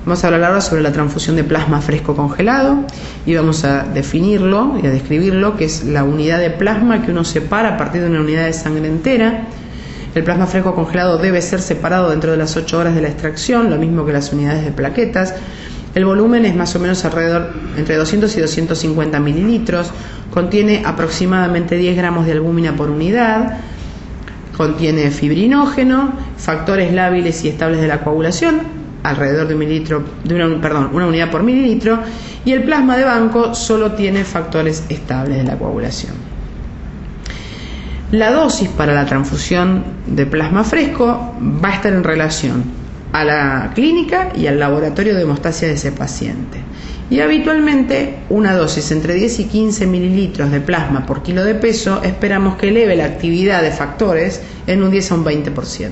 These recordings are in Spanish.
Vamos a hablar ahora sobre la transfusión de plasma fresco congelado y vamos a definirlo y a describirlo, que es la unidad de plasma que uno separa a partir de una unidad de sangre entera. El plasma fresco congelado debe ser separado dentro de las 8 horas de la extracción, lo mismo que las unidades de plaquetas. El volumen es más o menos alrededor entre 200 y 250 mililitros, contiene aproximadamente 10 gramos de albúmina por unidad, contiene fibrinógeno, factores lábiles y estables de la coagulación, alrededor de una unidad por mililitro, y el plasma de banco solo tiene factores estables de la coagulación. La dosis para la transfusión de plasma fresco va a estar en relación a la clínica y al laboratorio de hemostasia de ese paciente. Y habitualmente una dosis entre 10 y 15 mililitros de plasma por kilo de peso esperamos que eleve la actividad de factores en un 10 a un 20%.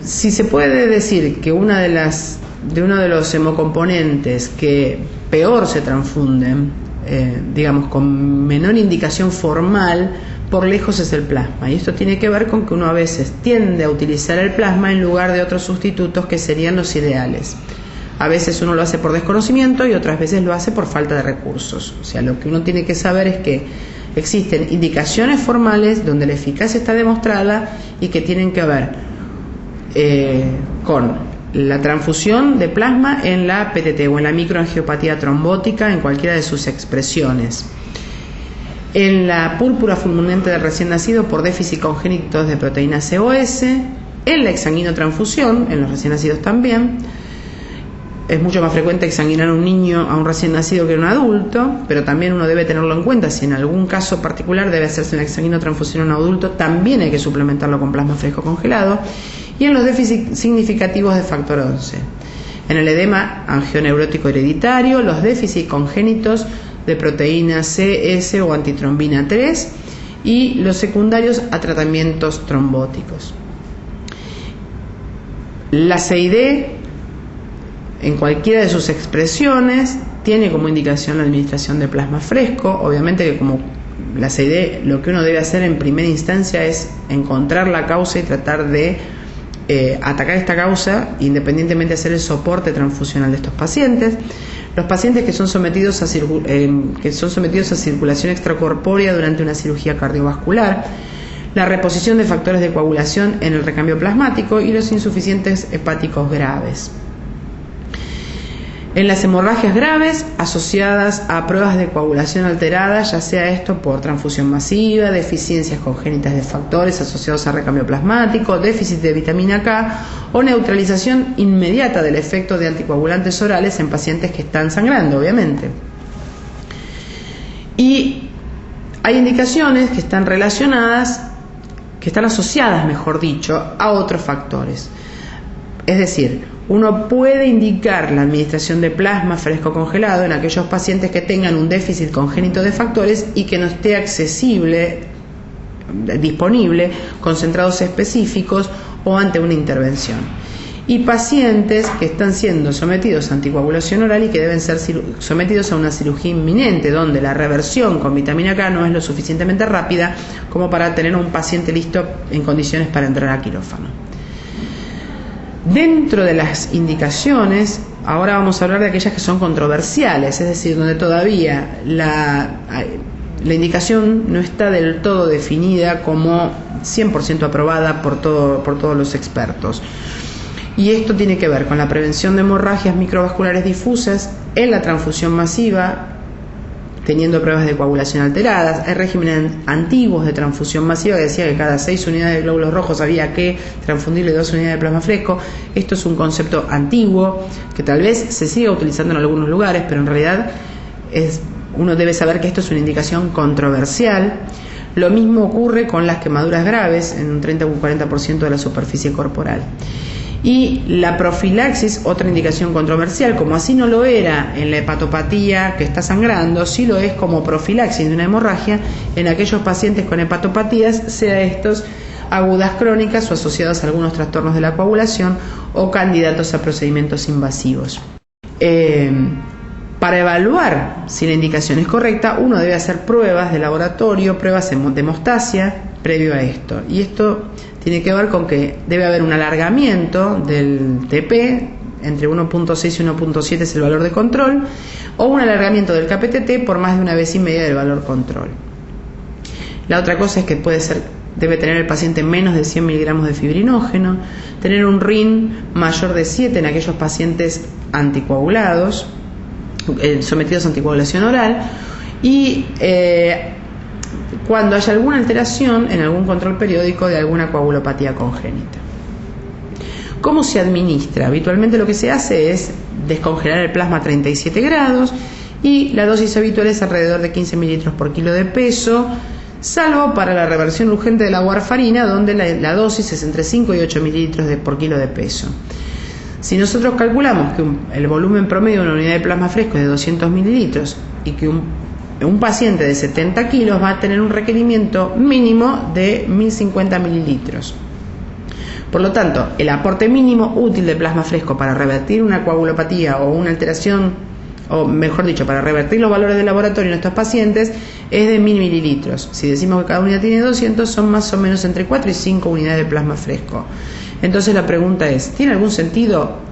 Si se puede decir que uno de los hemocomponentes que peor se transfunden, con menor indicación formal, por lejos es el plasma, y esto tiene que ver con que uno a veces tiende a utilizar el plasma en lugar de otros sustitutos que serían los ideales. A veces uno lo hace por desconocimiento y otras veces lo hace por falta de recursos. O sea, lo que uno tiene que saber es que existen indicaciones formales donde la eficacia está demostrada y que tienen que ver con la transfusión de plasma en la PTT o en la microangiopatía trombótica en cualquiera de sus expresiones, en la púrpura fulminante del recién nacido por déficit congénitos de proteína COS, en la exsanguinotransfusión, en los recién nacidos también. Es mucho más frecuente exsanguinar a un niño, a un recién nacido que a un adulto, pero también uno debe tenerlo en cuenta. Si en algún caso particular debe hacerse una exsanguinotransfusión a un adulto, también hay que suplementarlo con plasma fresco congelado. Y en los déficits significativos de factor 11. En el edema angioneurótico hereditario, los déficits congénitos de proteína CS o antitrombina 3 y los secundarios a tratamientos trombóticos. La CID, en cualquiera de sus expresiones, tiene como indicación la administración de plasma fresco. Obviamente que como la CID, lo que uno debe hacer en primera instancia es encontrar la causa y tratar de atacar esta causa, independientemente de hacer el soporte transfusional de estos pacientes. Los pacientes que son sometidos a circulación extracorpórea durante una cirugía cardiovascular, la reposición de factores de coagulación en el recambio plasmático y los insuficientes hepáticos graves. En las hemorragias graves asociadas a pruebas de coagulación alteradas, ya sea esto por transfusión masiva, deficiencias congénitas de factores asociados a recambio plasmático, déficit de vitamina K o neutralización inmediata del efecto de anticoagulantes orales en pacientes que están sangrando, obviamente. Y hay indicaciones que están asociadas, mejor dicho, a otros factores. Es decir, uno puede indicar la administración de plasma fresco congelado en aquellos pacientes que tengan un déficit congénito de factores y que no esté disponible concentrados específicos o ante una intervención. Y pacientes que están siendo sometidos a anticoagulación oral y que deben ser sometidos a una cirugía inminente, donde la reversión con vitamina K no es lo suficientemente rápida como para tener a un paciente listo en condiciones para entrar a quirófano. Dentro de las indicaciones, ahora vamos a hablar de aquellas que son controversiales, es decir, donde todavía la indicación no está del todo definida como 100% aprobada por todos los expertos. Y esto tiene que ver con la prevención de hemorragias microvasculares difusas en la transfusión masiva, teniendo pruebas de coagulación alteradas. Hay regímenes antiguos de transfusión masiva que decía que cada 6 unidades de glóbulos rojos había que transfundirle 2 unidades de plasma fresco. Esto es un concepto antiguo que tal vez se siga utilizando en algunos lugares, pero en realidad uno debe saber que esto es una indicación controversial. Lo mismo ocurre con las quemaduras graves en un 30 o un 40% de la superficie corporal. Y la profilaxis, otra indicación controversial, como así no lo era en la hepatopatía que está sangrando, sí lo es como profilaxis de una hemorragia en aquellos pacientes con hepatopatías, sea estos agudas crónicas o asociados a algunos trastornos de la coagulación o candidatos a procedimientos invasivos. Para evaluar si la indicación es correcta, uno debe hacer pruebas de laboratorio, pruebas de hemostasia, previo a esto. Y esto tiene que ver con que debe haber un alargamiento del TP, entre 1.6 y 1.7 es el valor de control, o un alargamiento del KPTT por más de 1,5 veces del valor control. La otra cosa es que debe tener el paciente menos de 100 miligramos de fibrinógeno, tener un RIN mayor de 7 en aquellos pacientes anticoagulados, sometidos a anticoagulación oral, y cuando haya alguna alteración en algún control periódico de alguna coagulopatía congénita. ¿Cómo se administra? Habitualmente lo que se hace es descongelar el plasma a 37 grados y la dosis habitual es alrededor de 15 mililitros por kilo de peso, salvo para la reversión urgente de la warfarina, donde la dosis es entre 5 y 8 mililitros por kilo de peso. Si nosotros calculamos que el volumen promedio de una unidad de plasma fresco es de 200 mililitros y que un paciente de 70 kilos va a tener un requerimiento mínimo de 1050 mililitros. Por lo tanto, el aporte mínimo útil de plasma fresco para revertir una coagulopatía o una alteración, o mejor dicho, para revertir los valores de laboratorio en estos pacientes, es de 1000 mililitros. Si decimos que cada unidad tiene 200, son más o menos entre 4 y 5 unidades de plasma fresco. Entonces la pregunta es, ¿tiene algún sentido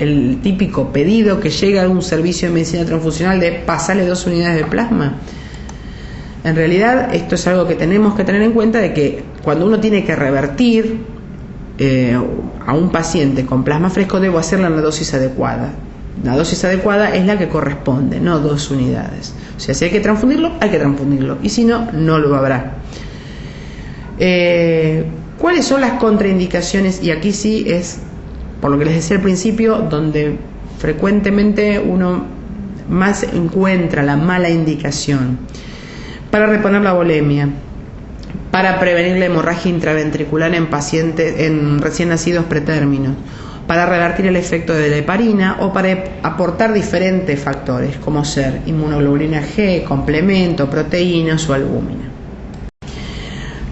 el típico pedido que llega a un servicio de medicina transfusional de pasarle 2 unidades de plasma? En realidad esto es algo que tenemos que tener en cuenta, de que cuando uno tiene que revertir a un paciente con plasma fresco, debo hacerla en la dosis adecuada. La dosis adecuada es la que corresponde, no 2 unidades. O sea, si hay que transfundirlo, hay que transfundirlo, y si no, no lo habrá. ¿Cuáles son las contraindicaciones? Y aquí sí es, por lo que les decía al principio, donde frecuentemente uno más encuentra la mala indicación. Para reponer la volemia, para prevenir la hemorragia intraventricular en pacientes, en recién nacidos pretérminos, para revertir el efecto de la heparina, o para aportar diferentes factores como ser inmunoglobulina G, complemento, proteínas o albúmina.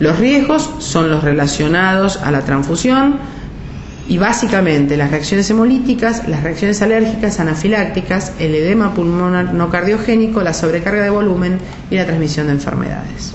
Los riesgos son los relacionados a la transfusión y básicamente las reacciones hemolíticas, las reacciones alérgicas, anafilácticas, el edema pulmonar no cardiogénico, la sobrecarga de volumen y la transmisión de enfermedades.